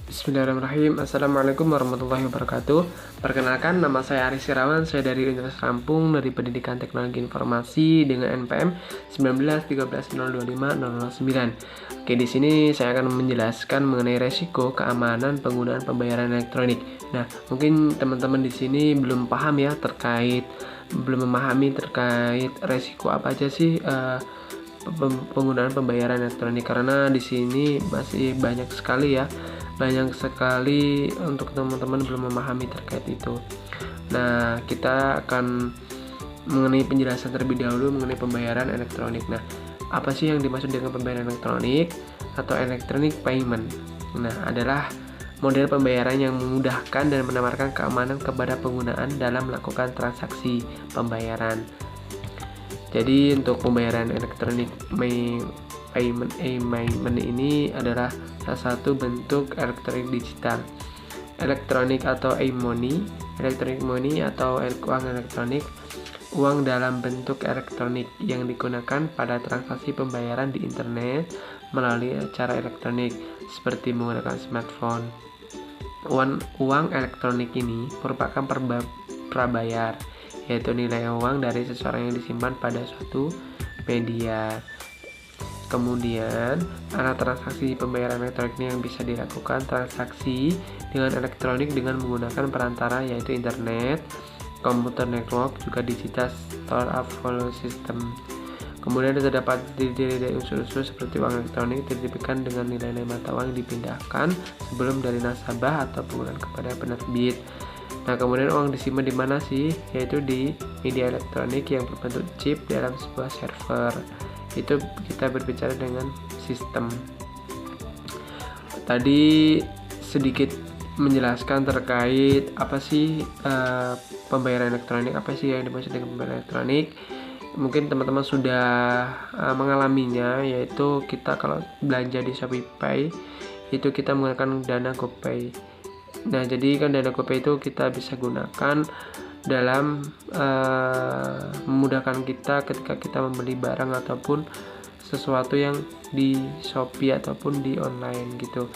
Bismillahirrahmanirrahim. Assalamualaikum warahmatullahi wabarakatuh. Perkenalkan, nama saya Aris Irawan. Saya dari Universitas Lampung, dari Pendidikan Teknologi Informasi dengan NPM 1913025009. Oke, di sini saya akan menjelaskan mengenai resiko keamanan penggunaan pembayaran elektronik. Nah, mungkin teman-teman di sini belum paham ya belum memahami terkait resiko apa aja sih penggunaan pembayaran elektronik, karena di sini masih banyak sekali untuk teman-teman belum memahami terkait itu. Nah, kita akan mengenai penjelasan terlebih dahulu mengenai pembayaran elektronik. Nah, apa sih yang dimaksud dengan pembayaran elektronik atau electronic payment? Nah, adalah model pembayaran yang memudahkan dan menawarkan keamanan kepada penggunaan dalam melakukan transaksi pembayaran. Jadi untuk pembayaran elektronik payment ini adalah salah satu bentuk elektronik digital. Elektronik atau e-money, electronic money atau uang elektronik, uang dalam bentuk elektronik yang digunakan pada transaksi pembayaran di internet melalui cara elektronik seperti menggunakan smartphone. Uang elektronik ini merupakan prabayar, yaitu nilai uang dari seseorang yang disimpan pada suatu media. Kemudian, alat transaksi pembayaran elektronik yang bisa dilakukan transaksi dengan elektronik dengan menggunakan perantara yaitu internet, komputer network, juga digital store of value system. Kemudian terdapat terdiri dari unsur-unsur seperti uang elektronik diterbitkan dengan nilai-nilai mata uang yang dipindahkan sebelum dari nasabah atau penggunaan kepada penerbit. Nah, kemudian uang disimpan di mana sih? Yaitu di media elektronik yang berbentuk chip dalam sebuah server. Itu kita berbicara dengan sistem. Tadi sedikit menjelaskan terkait apa sih pembayaran elektronik, apa sih yang dimaksud dengan pembayaran elektronik. Mungkin teman-teman sudah mengalaminya, yaitu kita kalau belanja di Shopee itu kita menggunakan dana GoPay. Nah, jadi kan dana GoPay itu kita bisa gunakan dalam memudahkan kita ketika kita membeli barang ataupun sesuatu yang di Shopee ataupun di online gitu.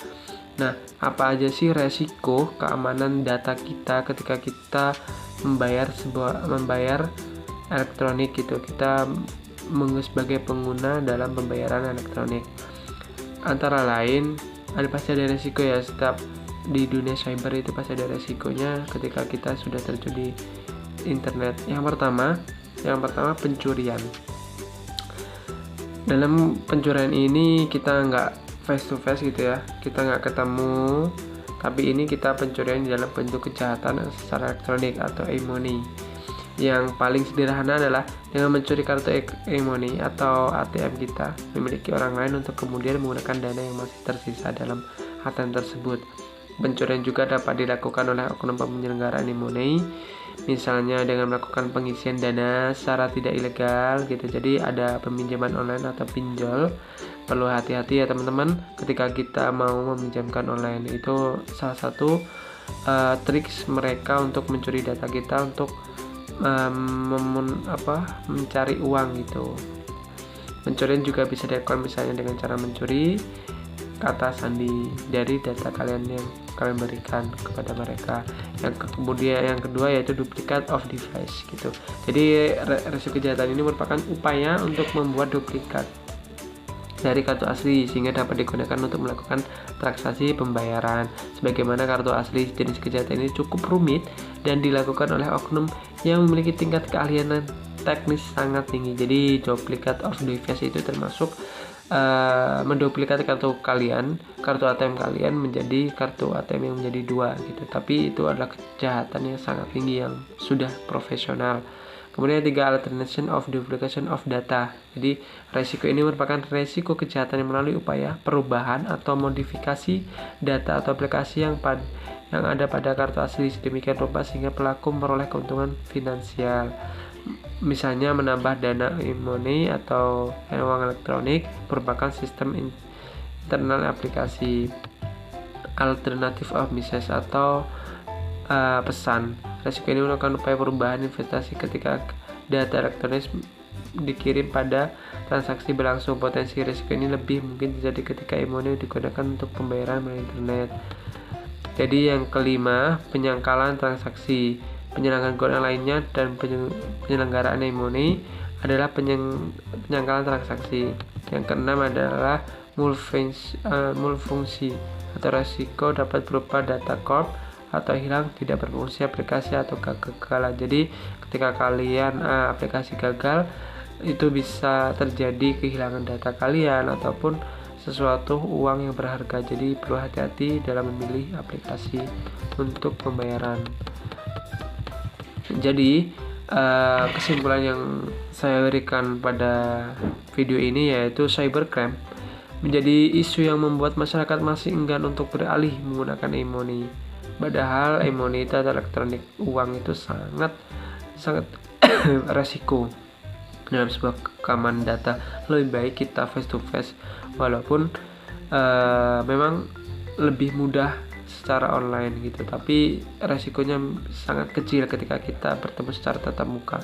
Nah, apa aja sih resiko keamanan data kita ketika kita membayar elektronik gitu, kita sebagai pengguna dalam pembayaran elektronik? Antara lain pasti ada resiko ya, setiap di dunia cyber itu pasti ada resikonya ketika kita sudah terjun di internet. Yang pertama pencurian. Dalam pencurian ini kita nggak face to face gitu ya, kita nggak ketemu, tapi ini kita pencurian dalam bentuk kejahatan secara elektronik atau e-money. Yang paling sederhana adalah dengan mencuri kartu e-money atau ATM kita memiliki orang lain untuk kemudian menggunakan dana yang masih tersisa dalam ATM tersebut. Pencurian juga dapat dilakukan oleh oknum penyelenggaraan e-money, misalnya dengan melakukan pengisian dana secara tidak ilegal gitu. Jadi ada peminjaman online atau pinjol. Perlu hati-hati ya teman-teman ketika kita mau meminjamkan online. Itu salah satu trik mereka untuk mencuri data kita untuk mencari uang gitu. Pencurian juga bisa dilakukan misalnya dengan cara mencuri kata sandi dari data kalian yang kalian berikan kepada mereka. Yang kedua yaitu duplicate of device gitu. Jadi resiko kejahatan ini merupakan upaya untuk membuat duplikat dari kartu asli sehingga dapat digunakan untuk melakukan transaksi pembayaran. Sebagaimana kartu asli, jenis kejahatan ini cukup rumit dan dilakukan oleh oknum yang memiliki tingkat keahlian teknis sangat tinggi. Jadi duplicate of device itu termasuk menduplikat kartu ATM kalian menjadi kartu ATM yang menjadi dua gitu. Tapi itu adalah kejahatan yang sangat tinggi yang sudah profesional. Kemudian ketiga, alternation of duplication of data. Jadi resiko ini merupakan resiko kejahatan yang melalui upaya perubahan atau modifikasi data atau aplikasi yang ada pada kartu asli sedemikian rupa sehingga pelaku memperoleh keuntungan finansial. Misalnya menambah dana e-money atau uang elektronik merupakan sistem internal aplikasi. Alternative of message atau pesan. Resiko ini merupakan upaya perubahan investasi ketika data elektronik dikirim pada transaksi berlangsung. Potensi risiko ini lebih mungkin terjadi ketika e-money digunakan untuk pembayaran melalui internet. Jadi yang kelima, penyangkalan transaksi. Penyelenggaraan keuangan lainnya dan penyelenggaraan e-money adalah penyangkalan transaksi. Yang keenam adalah mulfungsi atau resiko dapat berupa data corp atau hilang, tidak berfungsi aplikasi atau kegagalan. Jadi ketika kalian aplikasi gagal, itu bisa terjadi kehilangan data kalian ataupun sesuatu uang yang berharga. Jadi perlu hati-hati dalam memilih aplikasi untuk pembayaran. Jadi kesimpulan yang saya berikan pada video ini yaitu cybercrime menjadi isu yang membuat masyarakat masih enggan untuk beralih menggunakan e-money. Padahal e-money itu atau elektronik uang itu sangat resiko dalam sebuah keamanan data. Lebih baik kita face to face, walaupun memang lebih mudah secara online gitu, tapi resikonya sangat kecil ketika kita bertemu secara tatap muka.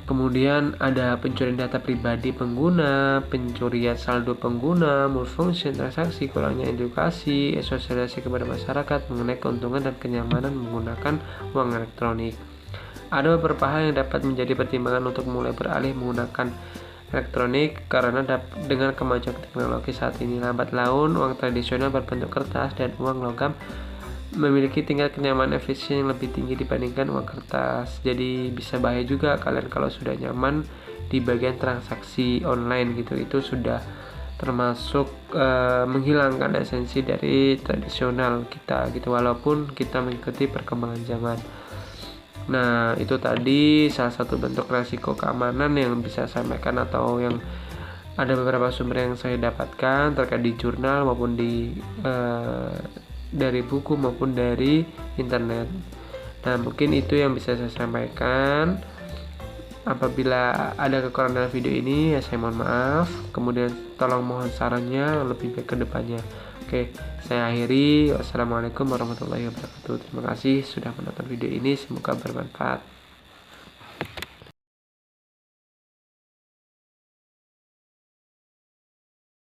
Kemudian ada pencurian data pribadi pengguna, pencurian saldo pengguna, multifunction transaksi, kurangnya edukasi, sosialisasi kepada masyarakat mengenai keuntungan dan kenyamanan menggunakan uang elektronik. Ada beberapa hal yang dapat menjadi pertimbangan untuk mulai beralih menggunakan elektronik karena dengan kemajuan teknologi saat ini, lambat laun uang tradisional berbentuk kertas dan uang logam memiliki tingkat kenyamanan efisien yang lebih tinggi dibandingkan uang kertas. Jadi bisa bahaya juga kalian kalau sudah nyaman di bagian transaksi online gitu. Itu sudah termasuk menghilangkan esensi dari tradisional kita gitu, walaupun kita mengikuti perkembangan zaman. Nah, itu tadi salah satu bentuk resiko keamanan yang bisa saya sampaikan, atau yang ada beberapa sumber yang saya dapatkan terkait di jurnal maupun dari buku maupun dari internet. Nah, mungkin itu yang bisa saya sampaikan. Apabila ada kekurangan dalam video ini, ya saya mohon maaf. Kemudian tolong mohon sarannya lebih baik ke depannya. Oke, saya akhiri. Wassalamualaikum warahmatullahi wabarakatuh. Terima kasih sudah menonton video ini, semoga bermanfaat.